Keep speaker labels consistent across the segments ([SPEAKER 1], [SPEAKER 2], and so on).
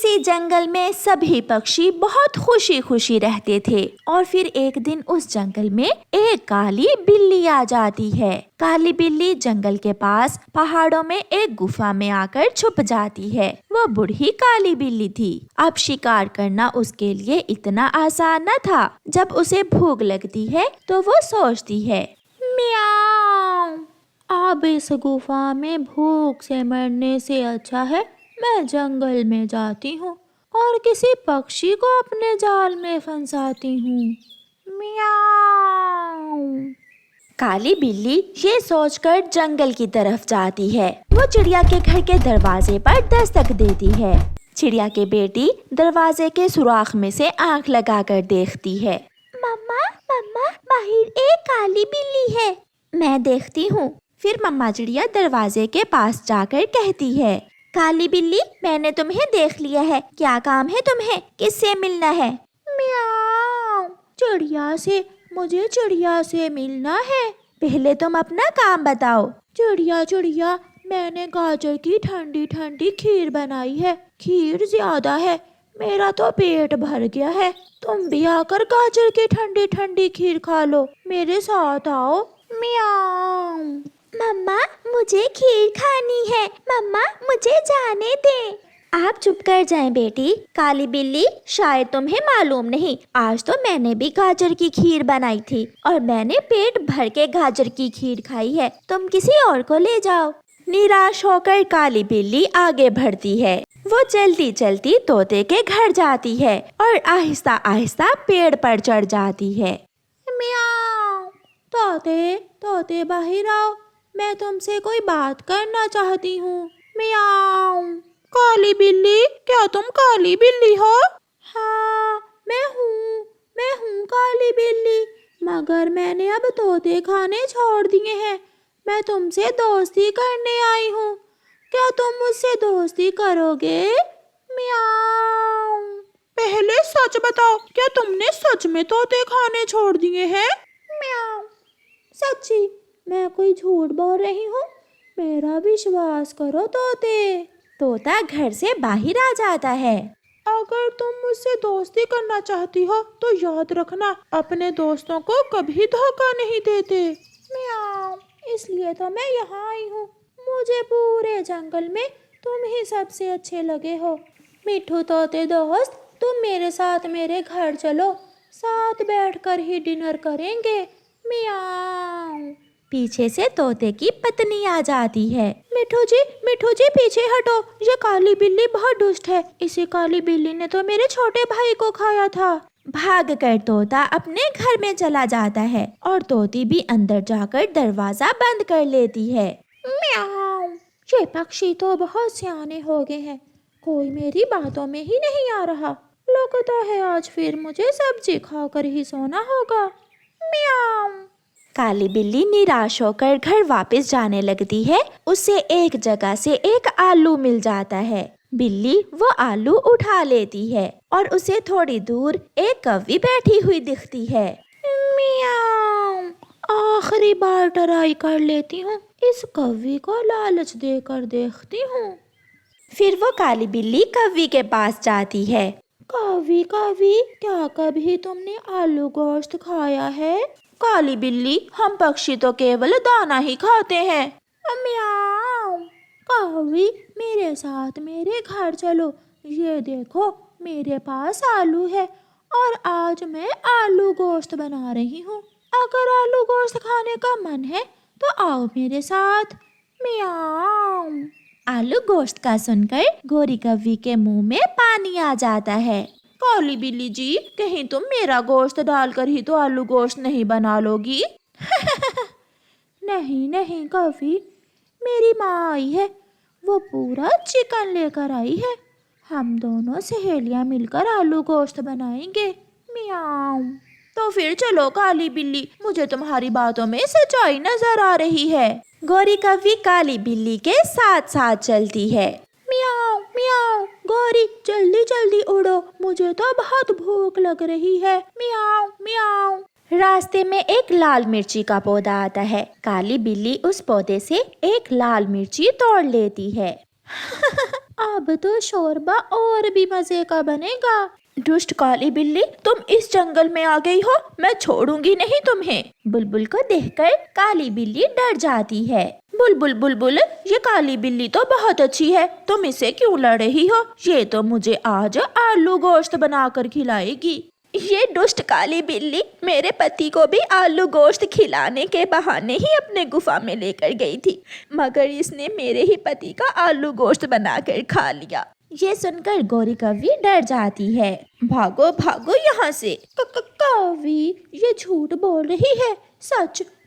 [SPEAKER 1] اسی جنگل میں سبھی پکشی بہت خوشی خوشی رہتے تھے، اور پھر ایک دن اس جنگل میں ایک کالی بلی آ جاتی ہے۔ کالی بلی جنگل کے پاس پہاڑوں میں ایک گفا میں آ کر چھپ جاتی ہے۔ وہ بوڑھی کالی بلی تھی۔ اب شکار کرنا اس کے لیے اتنا آسان نہ تھا۔ جب اسے بھوک لگتی ہے تو وہ سوچتی ہے، میاؤں، اب اس گفا میں بھوک سے مرنے سے اچھا ہے میں جنگل میں جاتی ہوں اور کسی پکشی کو اپنے جال میں پھنساتی ہوں، میاؤں۔ کالی بلی یہ سوچ کر جنگل کی طرف جاتی ہے۔ وہ چڑیا کے گھر کے دروازے پر دستک دیتی ہے۔ چڑیا کی بیٹی دروازے کے سوراخ میں سے آنکھ لگا کر دیکھتی ہے۔ مما مما، باہر ایک کالی بلی ہے۔ میں دیکھتی ہوں۔ پھر مما چڑیا دروازے کے پاس جا کر کہتی ہے، کالی بلی، میں نے تمہیں دیکھ لیا ہے، کیا کام ہے تمہیں، کس سے ملنا ہے؟ میاؤں، چڑیا سے، مجھے چڑیا سے ملنا ہے۔ پہلے تم اپنا کام بتاؤ۔ چڑیا، میں نے گاجر کی ٹھنڈی ٹھنڈی کھیر بنائی ہے، کھیر زیادہ ہے، میرا تو پیٹ بھر گیا ہے، تم بھی آ کر گاجر کی ٹھنڈی ٹھنڈی کھیر کھا لو، میرے ساتھ آؤ۔ میاؤں، مما مجھے کھیر کھانی ہے، مما مجھے جانے دیں۔ آپ چپ کر جائیں بیٹی۔ کالی بلی، شاید تمہیں معلوم نہیں، آج تو میں نے بھی گاجر کی کھیر بنائی تھی اور میں نے پیٹ بھر کے گاجر کی کھیر کھائی ہے، تم کسی اور کو لے جاؤ۔ نراش ہو کر کالی بلی آگے بڑھتی ہے۔ وہ چلتی چلتی طوطے کے گھر جاتی ہے اور آہستہ آہستہ پیڑ پر چڑھ جاتی ہے۔ میاؤں، طوطے باہر آؤ، میں تم سے کوئی بات کرنا چاہتی ہوں۔ میاؤں۔
[SPEAKER 2] کالی بلی، کیا تم کالی بلی ہو؟
[SPEAKER 1] ہاں، میں ہوں کالی بلی، مگر میں نے اب طوطے کھانے چھوڑ دیے ہیں، میں تم سے دوستی کرنے آئی ہوں، کیا تم مجھ سے دوستی کرو گے؟ میاؤں۔
[SPEAKER 2] پہلے سچ بتاؤ، کیا تم نے سچ میں طوطے کھانے چھوڑ دیے ہیں؟
[SPEAKER 1] میاؤں، سچی، میں کوئی جھوٹ بول رہی ہوں، میرا وشواس کرو طوطے۔ طوطا گھر سے باہر آ جاتا ہے۔
[SPEAKER 2] اگر تم مجھ سے دوستی کرنا چاہتی ہو تو یاد رکھنا، اپنے دوستوں کو کبھی دھوکہ نہیں دیتے۔
[SPEAKER 1] میاؤں، اس لیے تو میں یہاں آئی ہوں، مجھے پورے جنگل میں تم ہی سب سے اچھے لگے ہو۔ میٹھو طوطے دوست، تم میرے ساتھ میرے گھر چلو، ساتھ بیٹھ کر ہی ڈنر کریں گے۔ میاؤں۔ پیچھے سے طوطے کی پتنی آ جاتی ہے۔ میٹھو جی پیچھے ہٹو، یہ کالی بلی بہت دشت ہے، اسی کالی بلی نے تو میرے چھوٹے بھائی کو کھایا تھا۔ بھاگ کر طوطا اپنے گھر میں چلا جاتا ہے اور طوطی بھی اندر جا کر دروازہ بند کر لیتی ہے۔ میاؤں، یہ پکشی تو بہت سیانے ہو گئے ہیں، کوئی میری باتوں میں ہی نہیں آ رہا، لگتا ہے آج پھر مجھے سبزی کھا کر ہی سونا ہوگا۔ میاؤں۔ کالی بلی نراش ہو کر گھر واپس جانے لگتی ہے۔ اسے ایک جگہ سے ایک آلو مل جاتا ہے۔ بلی وہ آلو اٹھا لیتی ہے اور اسے تھوڑی دور ایک کوی بیٹھی ہوئی دکھتی ہے۔ میاؤں، آخری بار ٹرائی کر لیتی ہوں، اس کوی کو لالچ دے کر دیکھتی ہوں۔ پھر وہ کالی بلی کوی کے پاس جاتی ہے۔ کوی، کیا کبھی تم نے آلو گوشت کھایا ہے؟ کالی بلی، ہم پکشی تو کیول دانا ہی کھاتے ہیں۔ میاؤں۔ کوی، میرے ساتھ میرے گھر چلو، یہ دیکھو میرے پاس آلو ہے اور آج میں آلو گوشت بنا رہی ہوں، اگر آلو گوشت کھانے کا من ہے تو آؤ میرے ساتھ۔ میاؤں۔ آلو گوشت کا سن کر گوری کوی کے منہ میں پانی آ جاتا ہے۔
[SPEAKER 2] کالی بلی جی، کہیں تم میرا گوشت ڈال کر ہی تو آلو گوشت نہیں بنا لو گی؟
[SPEAKER 1] نہیں کوی، میری ماں آئی ہے، وہ پورا چکن لے کر آئی ہے، ہم دونوں سہیلیاں مل کر آلو گوشت بنائیں گے۔ میاؤں۔
[SPEAKER 2] تو پھر چلو کالی بلی، مجھے تمہاری باتوں میں سچائی نظر آ رہی ہے۔
[SPEAKER 1] گوری کوی کالی بلی کے ساتھ ساتھ چلتی ہے۔ میاؤں، گوری جلدی اڑو، مجھے تو بہت بھوک لگ رہی ہے۔ میاؤں۔ راستے میں ایک لال مرچی کا پودا آتا ہے۔ کالی بلی اس پودے سے ایک لال مرچی توڑ لیتی ہے۔ अब तो शोरबा और भी मजे का बनेगा। दुष्ट काली बिल्ली, तुम इस जंगल में आ गई हो, मैं छोड़ूंगी नहीं तुम्हें। बुलबुल को देखकर काली बिल्ली डर जाती है। बुलबुल बुलबुल, ये काली बिल्ली तो बहुत अच्छी है, तुम इसे क्यों लड़ रही हो? ये तो मुझे आज आलू गोश्त बनाकर खिलाएगी। ये दुष्ट काली बिल्ली मेरे पति को भी आलू गोश्त खिलाने के बहाने ही अपने गुफा में लेकर गई थी, मगर इसने मेरे ही पति का आलू गोश्त बनाकर खा लिया। ये सुनकर गौरी कौवी डर जाती है। भागो भागो यहाँ से। कौवी, ये झूठ बोल रही है,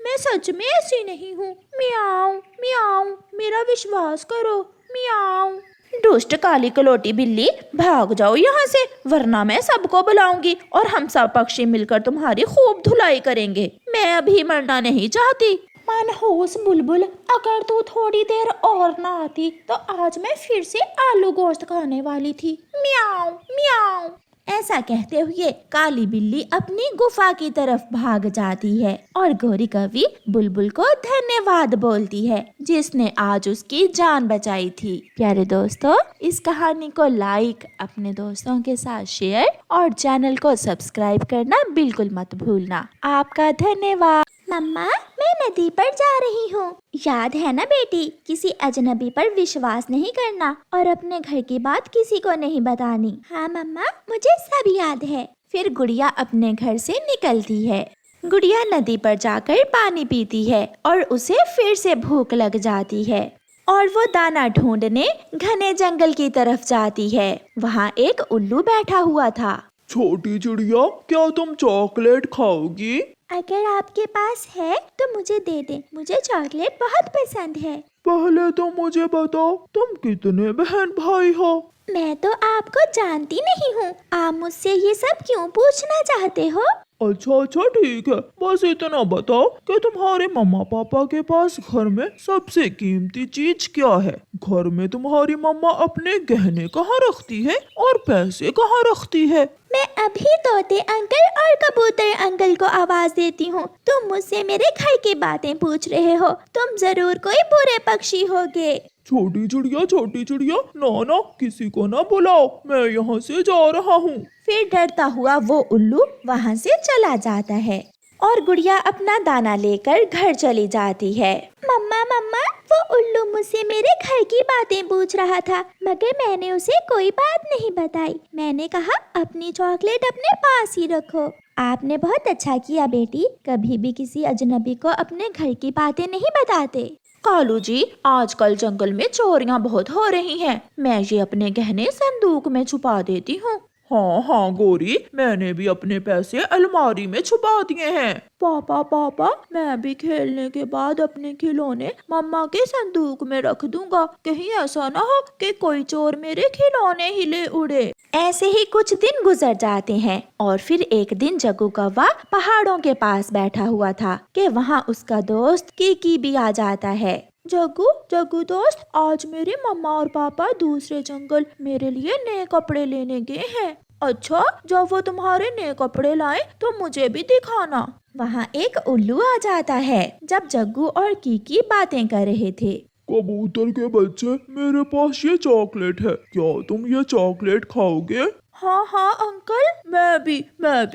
[SPEAKER 1] मैं सच में ऐसी नहीं हूँ। मियाऊ मियाऊ, मेरा विश्वास करो, मियाऊ। दुष्ट काली कलोटी बिल्ली, भाग जाओ यहाँ से, वरना मैं सबको बुलाऊंगी और हम सब पक्षी मिलकर तुम्हारी खूब धुलाई करेंगे। मैं अभी मरना नहीं चाहती। मनहूस बुलबुल, अगर तू थोड़ी देर और ना आती तो आज मैं फिर से आलू गोश्त खाने वाली थी। मियाऊ मियाऊ। ऐसा कहते हुए काली बिल्ली अपनी गुफा की तरफ भाग जाती है और गौरी कौवी बुलबुल को धन्यवाद बोलती है, जिसने आज उसकी जान बचाई थी। प्यारे दोस्तों, इस कहानी को लाइक, अपने दोस्तों के साथ शेयर और चैनल को सब्सक्राइब करना बिल्कुल मत भूलना। आपका धन्यवाद। मम्मा, मैं नदी पर जा रही हूँ। याद है ना बेटी, किसी अजनबी पर विश्वास नहीं करना और अपने घर की बात किसी को नहीं बतानी। हाँ मम्मा, मुझे सब याद है। फिर गुड़िया अपने घर से निकलती है। गुड़िया नदी पर जाकर पानी पीती है और उसे फिर से भूख लग जाती है और वो दाना ढूंढने घने जंगल की तरफ जाती है। वहाँ एक उल्लू बैठा हुआ था।
[SPEAKER 3] छोटी चिड़िया, क्या तुम चॉकलेट खाओगी?
[SPEAKER 1] अगर आपके पास है तो मुझे दे दे, मुझे चॉकलेट बहुत पसंद है।
[SPEAKER 3] पहले तो मुझे बताओ, तुम कितने बहन भाई हो?
[SPEAKER 1] मैं तो आपको जानती नहीं हूँ, आप मुझसे ये सब क्यों पूछना चाहते हो?
[SPEAKER 3] अच्छा ठीक है, बस इतना बताओ कि तुम्हारे मम्मा पापा के पास घर में सबसे कीमती चीज क्या है? घर में तुम्हारी मम्मा अपने गहने कहाँ रखती है और पैसे कहाँ रखती है?
[SPEAKER 1] मैं अभी तोते अंकल और कबूतर अंकल को आवाज देती हूँ। तुम मुझसे मेरे घर की बातें पूछ रहे हो, तुम जरूर कोई बुरे पक्षी होगे।
[SPEAKER 3] छोटी चिड़िया, ना किसी को ना बुलाओ, मैं यहाँ से जा रहा हूँ।
[SPEAKER 1] फिर डरता हुआ वो उल्लू वहाँ से चला जाता है और गुड़िया अपना दाना लेकर घर चली जाती है। मम्मा, वो उल्लू मुझसे मेरे घर की बातें पूछ रहा था, मगर मैंने उसे कोई बात नहीं बताई। मैंने कहा अपनी चॉकलेट अपने पास ही रखो। आपने बहुत अच्छा किया बेटी, कभी भी किसी अजनबी को अपने घर की बातें नहीं बताते। कालू जी, आजकल जंगल में चोरियां बहुत हो रही हैं। मैं ये अपने गहने संदूक में छुपा देती हूँ।
[SPEAKER 3] हाँ गौरी, मैंने भी अपने पैसे अलमारी में छुपा दिए हैं।
[SPEAKER 2] पापा, मैं भी खेलने के बाद अपने खिलौने मम्मा के संदूक में रख दूंगा। कहीं ऐसा ना हो कि कोई चोर मेरे खिलौने ही ले उड़े।
[SPEAKER 1] ऐसे ही कुछ दिन गुजर जाते हैं और फिर एक दिन जग्गू कौवा पहाड़ों के पास बैठा हुआ था कि वहाँ उसका दोस्त कीकी भी आ जाता है।
[SPEAKER 2] जग्गू दोस्त, आज मेरे मम्मा और पापा दूसरे जंगल मेरे लिए नए कपड़े लेने गए हैं। अच्छा, जब वो तुम्हारे नए कपड़े लाए तो मुझे भी दिखाना।
[SPEAKER 1] वहाँ एक उल्लू आ जाता है जब जग्गू और कीकी बातें कर रहे थे।
[SPEAKER 3] कबूतर के बच्चे, मेरे पास ये चॉकलेट है, क्या तुम ये चॉकलेट खाओगे?
[SPEAKER 2] हाँ अंकल, मैं भी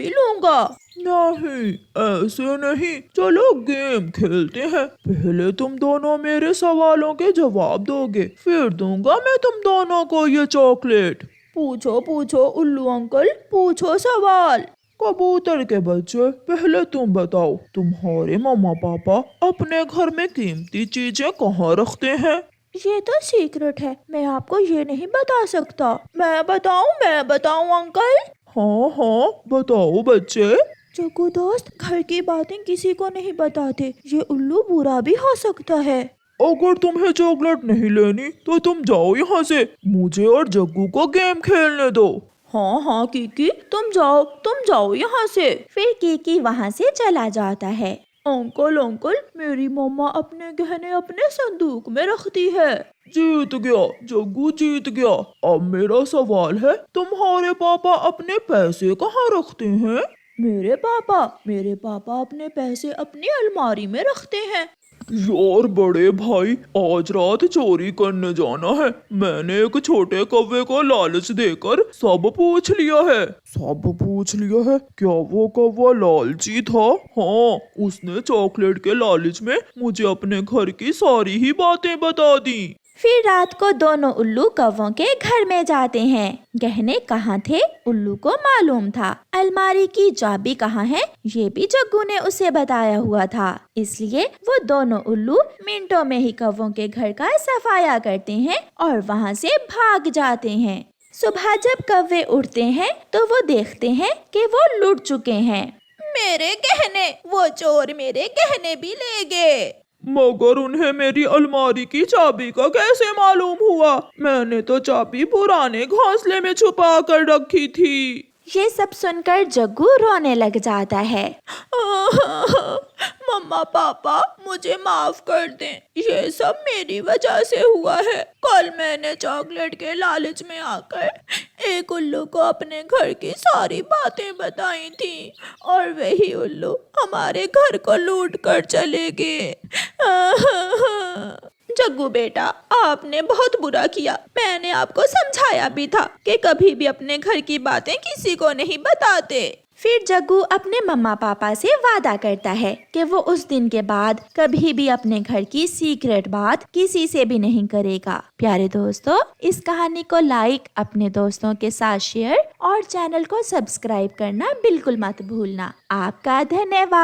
[SPEAKER 2] लूंगा।
[SPEAKER 3] नहीं, ऐसे नहीं, चलो गेम खेलते हैं। पहले तुम दोनों मेरे सवालों के जवाब दोगे, फिर दूंगा मैं तुम दोनों को ये चॉकलेट।
[SPEAKER 2] पूछो उल्लू अंकल, पूछो सवाल।
[SPEAKER 3] कबूतर के बच्चे, पहले तुम बताओ, तुम्हारे मम्मा पापा अपने घर में कीमती चीजें कहाँ रखते हैं?
[SPEAKER 2] ये तो सीक्रेट है, मैं आपको ये नहीं बता सकता। मैं बताऊं अंकल?
[SPEAKER 3] हाँ, बताओ बच्चे।
[SPEAKER 2] जग्गू दोस्त, घर की बातें किसी को नहीं बताते, ये उल्लू बुरा भी हो सकता है।
[SPEAKER 3] अगर तुम्हें चॉकलेट नहीं लेनी तो तुम जाओ यहाँ से, मुझे और जग्गू को गेम खेलने दो।
[SPEAKER 2] हाँ कीकी, तुम जाओ यहाँ से।
[SPEAKER 1] फिर कीकी वहाँ से चला जाता है।
[SPEAKER 2] अंकल, मेरी मम्मा अपने गहने अपने संदूक में रखती है।
[SPEAKER 3] जीत गया, जग्गू जीत गया। अब मेरा सवाल है, तुम्हारे पापा अपने पैसे कहाँ रखते हैं?
[SPEAKER 2] मेरे पापा अपने पैसे अपनी अलमारी में रखते हैं।
[SPEAKER 3] यार बड़े भाई, आज रात चोरी करने जाना है। मैंने एक छोटे कौवे को लालच देकर सब पूछ लिया है। सब पूछ लिया है? क्या वो कौवा लालची था? हाँ, उसने चॉकलेट के लालच में मुझे अपने घर की सारी ही बातें बता दी।
[SPEAKER 2] फिर रात को दोनों उल्लू कौवों के घर में जाते हैं। गहने कहाँ थे उल्लू को मालूम था। अलमारी की चाबी कहाँ है ये भी जग्गू ने उसे बताया हुआ था। इसलिए वो दोनों उल्लू मिनटों में ही कौवों के घर का सफाया करते हैं और वहाँ से भाग जाते हैं। सुबह जब कौवे उठते हैं तो वो देखते हैं कि वो लुट चुके हैं।
[SPEAKER 1] मेरे गहने, वो चोर मेरे गहने भी ले गए।
[SPEAKER 3] मगर उन्हें मेरी अलमारी की चाबी का कैसे मालूम हुआ? मैंने तो चाबी पुराने घोंसले में छुपा कर रखी थी।
[SPEAKER 2] ये सब सुनकर जग्गू रोने लग जाता है।
[SPEAKER 1] मम्मा पापा, मुझे माफ कर दें, ये सब मेरी वजह से हुआ है। कल मैंने चॉकलेट के लालच में आकर एक उल्लू को अपने घर की सारी बातें बताई थी और वही उल्लू हमारे घर को लूट कर चले गए। जग्गू बेटा, आपने बहुत बुरा किया। मैंने आपको समझाया भी था कि कभी भी अपने घर की बातें किसी को नहीं बताते।
[SPEAKER 2] फिर जग्गू अपने मम्मा पापा से वादा करता है कि वो उस दिन के बाद कभी भी अपने घर की सीक्रेट बात किसी से भी नहीं करेगा। प्यारे दोस्तों, इस कहानी को लाइक, अपने दोस्तों के साथ शेयर और चैनल को सब्सक्राइब करना बिल्कुल मत भूलना। आपका धन्यवाद।